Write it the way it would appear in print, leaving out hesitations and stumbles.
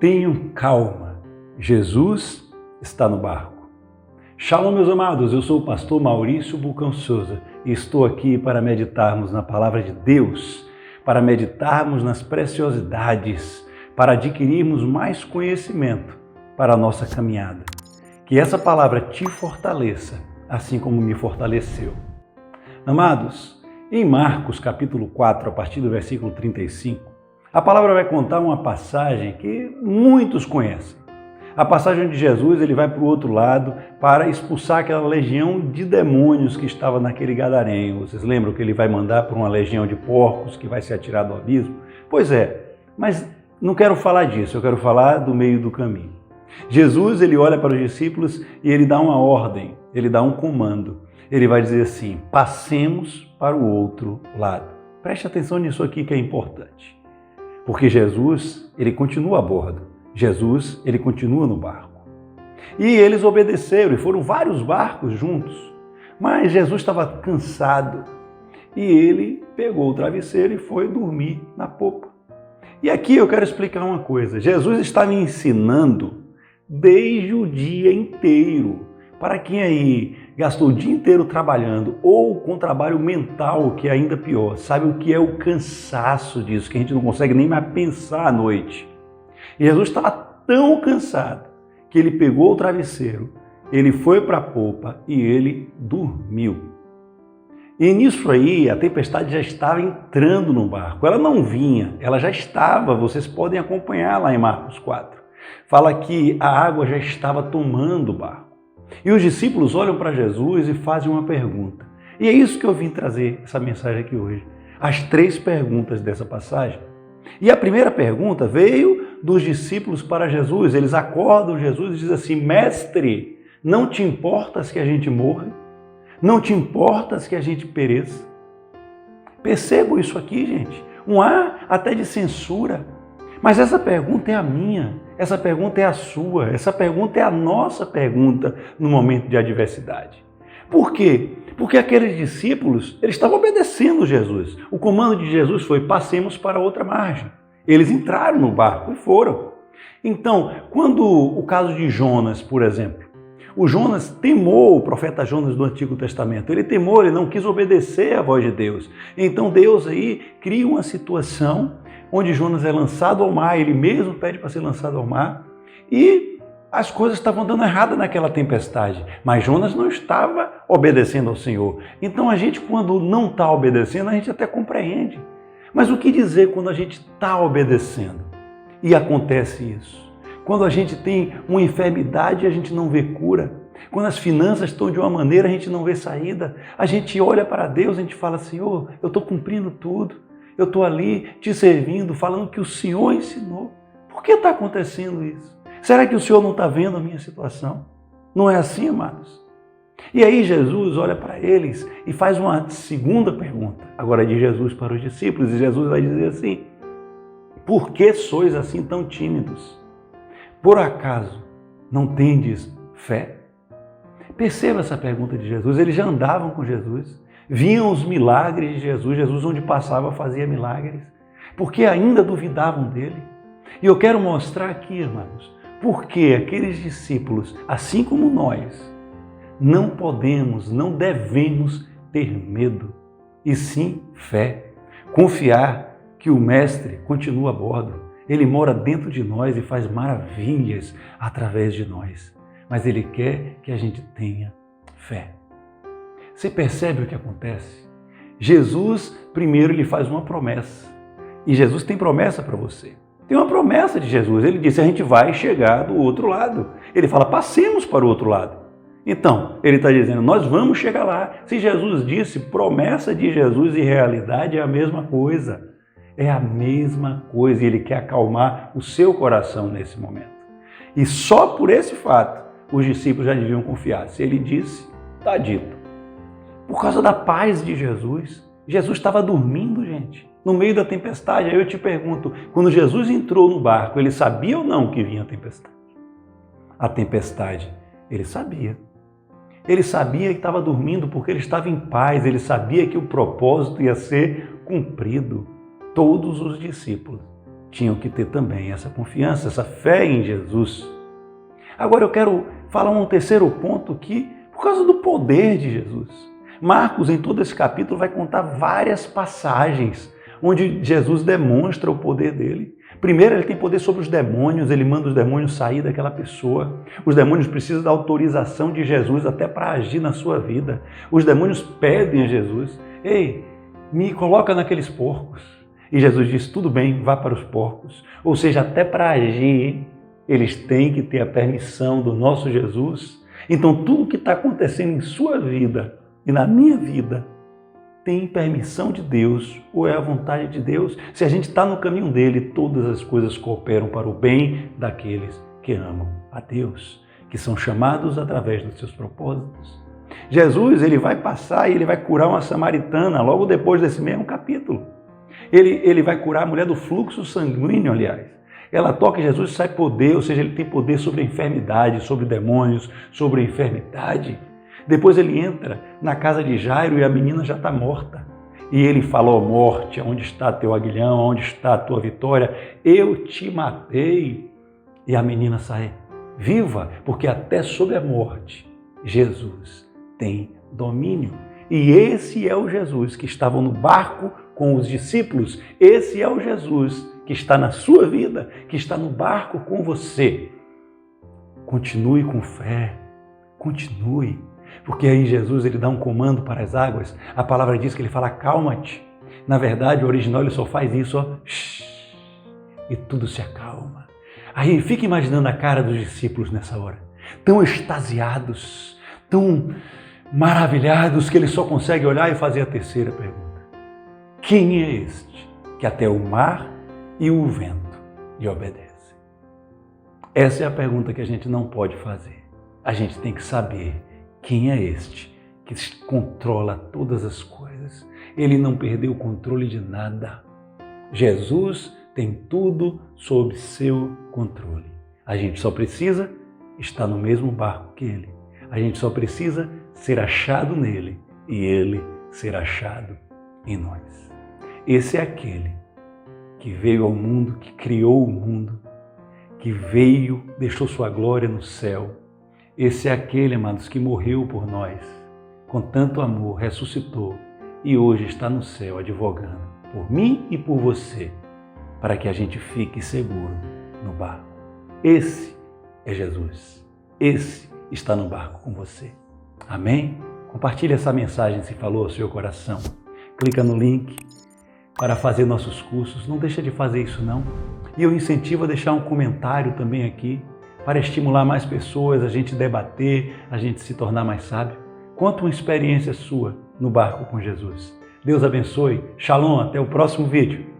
Tenham calma, Jesus está no barco. Shalom, meus amados, eu sou o pastor Maurício Bulcão Souza e estou aqui para meditarmos na palavra de Deus, para meditarmos nas preciosidades, para adquirirmos mais conhecimento para a nossa caminhada. Que essa palavra te fortaleça, assim como me fortaleceu. Amados, em Marcos capítulo 4, a partir do versículo 35, a palavra vai contar uma passagem que muitos conhecem. A passagem onde Jesus ele vai para o outro lado para expulsar aquela legião de demônios que estava naquele gadareno. Vocês lembram que ele vai mandar para uma legião de porcos que vai se atirar do abismo? Pois é, mas não quero falar disso, eu quero falar do meio do caminho. Jesus ele olha para os discípulos e ele dá uma ordem, ele dá um comando. Ele vai dizer assim: passemos para o outro lado. Preste atenção nisso aqui que é importante. Porque Jesus, ele continua a bordo. Jesus, ele continua no barco. E eles obedeceram, e foram vários barcos juntos. Mas Jesus estava cansado e ele pegou o travesseiro e foi dormir na popa. E aqui eu quero explicar uma coisa. Jesus está me ensinando desde o dia inteiro. Para quem aí gastou o dia inteiro trabalhando ou com trabalho mental, que é ainda pior, sabe o que é o cansaço disso, que a gente não consegue nem mais pensar à noite. E Jesus estava tão cansado que ele pegou o travesseiro, ele foi para a popa e ele dormiu. E nisso aí a tempestade já estava entrando no barco, ela não vinha, ela já estava, vocês podem acompanhar lá em Marcos 4. Fala que a água já estava tomando o barco. E os discípulos olham para Jesus e fazem uma pergunta. E é isso que eu vim trazer essa mensagem aqui hoje. As 3 perguntas dessa passagem. E a primeira pergunta veio dos discípulos para Jesus. Eles acordam Jesus e dizem assim: Mestre, não te importas que a gente morra? Não te importas que a gente pereça? Percebam isso aqui, gente. Um ar até de censura. Mas essa pergunta é a minha, essa pergunta é a sua, essa pergunta é a nossa pergunta no momento de adversidade. Por quê? Porque aqueles discípulos, eles estavam obedecendo Jesus. O comando de Jesus foi: passemos para outra margem. Eles entraram no barco e foram. Então, quando o caso de Jonas, por exemplo, o Jonas temou, o profeta Jonas do Antigo Testamento, ele temou, ele não quis obedecer à voz de Deus. Então Deus aí cria uma situação onde Jonas é lançado ao mar, ele mesmo pede para ser lançado ao mar, e as coisas estavam dando errado naquela tempestade, mas Jonas não estava obedecendo ao Senhor. Então a gente, quando não está obedecendo, a gente até compreende. Mas o que dizer quando a gente está obedecendo e acontece isso? Quando a gente tem uma enfermidade e a gente não vê cura, quando as finanças estão de uma maneira, a gente não vê saída, a gente olha para Deus e a gente fala: Senhor, eu estou cumprindo tudo. Eu estou ali te servindo, falando que o Senhor ensinou. Por que está acontecendo isso? Será que o Senhor não está vendo a minha situação? Não é assim, amados? E aí Jesus olha para eles e faz uma segunda pergunta. Agora de Jesus para os discípulos. E Jesus vai dizer assim: por que sois assim tão tímidos? Por acaso não tendes fé? Perceba essa pergunta de Jesus. Eles já andavam com Jesus. Viam os milagres de Jesus, Jesus onde passava fazia milagres, porque ainda duvidavam dele. E eu quero mostrar aqui, irmãos, porque aqueles discípulos, assim como nós, não podemos, não devemos ter medo, e sim fé. Confiar que o Mestre continua a bordo, ele mora dentro de nós e faz maravilhas através de nós, mas ele quer que a gente tenha fé. Você percebe o que acontece? Jesus, primeiro, ele faz uma promessa. E Jesus tem promessa para você. Tem uma promessa de Jesus. Ele disse: a gente vai chegar do outro lado. Ele fala: passemos para o outro lado. Então, ele está dizendo: nós vamos chegar lá. Se Jesus disse, promessa de Jesus e realidade é a mesma coisa. É a mesma coisa. E ele quer acalmar o seu coração nesse momento. E só por esse fato, os discípulos já deviam confiar. Se ele disse, está dito. Por causa da paz de Jesus. Jesus estava dormindo, gente, no meio da tempestade. Aí eu te pergunto, quando Jesus entrou no barco, ele sabia ou não que vinha a tempestade? A tempestade, ele sabia. Ele sabia que estava dormindo porque ele estava em paz. Ele sabia que o propósito ia ser cumprido. Todos os discípulos tinham que ter também essa confiança, essa fé em Jesus. Agora eu quero falar um terceiro ponto que, por causa do poder de Jesus, Marcos, em todo esse capítulo, vai contar várias passagens onde Jesus demonstra o poder dele. Primeiro, ele tem poder sobre os demônios, ele manda os demônios sair daquela pessoa. Os demônios precisam da autorização de Jesus até para agir na sua vida. Os demônios pedem a Jesus: ei, me coloca naqueles porcos. E Jesus diz: tudo bem, vá para os porcos. Ou seja, até para agir, eles têm que ter a permissão do nosso Jesus. Então, tudo que está acontecendo em sua vida e na minha vida tem permissão de Deus ou é a vontade de Deus. Se a gente está no caminho dele, todas as coisas cooperam para o bem daqueles que amam a Deus, que são chamados através dos seus propósitos. Jesus, ele vai passar e ele vai curar uma samaritana logo depois desse mesmo capítulo. Ele vai curar a mulher do fluxo sanguíneo, aliás. Ela toca em Jesus e sai poder, ou seja, ele tem poder sobre a enfermidade, sobre demônios, sobre a enfermidade. Depois ele entra na casa de Jairo e a menina já está morta. E ele falou: morte, onde está teu aguilhão, onde está a tua vitória? Eu te matei. E a menina sai viva, porque até sobre a morte, Jesus tem domínio. E esse é o Jesus que estava no barco com os discípulos. Esse é o Jesus que está na sua vida, que está no barco com você. Continue com fé, continue. Porque aí Jesus, ele dá um comando para as águas. A palavra diz que ele fala: acalma-te. Na verdade, o original ele só faz isso, ó, e tudo se acalma. Aí fica imaginando a cara dos discípulos nessa hora, tão extasiados, tão maravilhados, que eles só conseguem olhar e fazer a terceira pergunta: quem é este que até o mar e o vento lhe obedecem? Essa é a pergunta que a gente não pode fazer. A gente tem que saber quem é este que controla todas as coisas. Ele não perdeu o controle de nada. Jesus tem tudo sob seu controle. A gente só precisa estar no mesmo barco que ele. A gente só precisa ser achado nele e ele ser achado em nós. Esse é aquele que veio ao mundo, que criou o mundo, que veio, deixou sua glória no céu. Esse é aquele, amados, que morreu por nós, com tanto amor, ressuscitou e hoje está no céu advogando por mim e por você, para que a gente fique seguro no barco. Esse é Jesus. Esse está no barco com você. Amém? Compartilhe essa mensagem se falou ao seu coração. Clica no link para fazer nossos cursos. Não deixa de fazer isso não. E eu incentivo a deixar um comentário também aqui, para estimular mais pessoas, a gente debater, a gente se tornar mais sábio. Conta uma experiência sua no barco com Jesus. Deus abençoe. Shalom, até o próximo vídeo.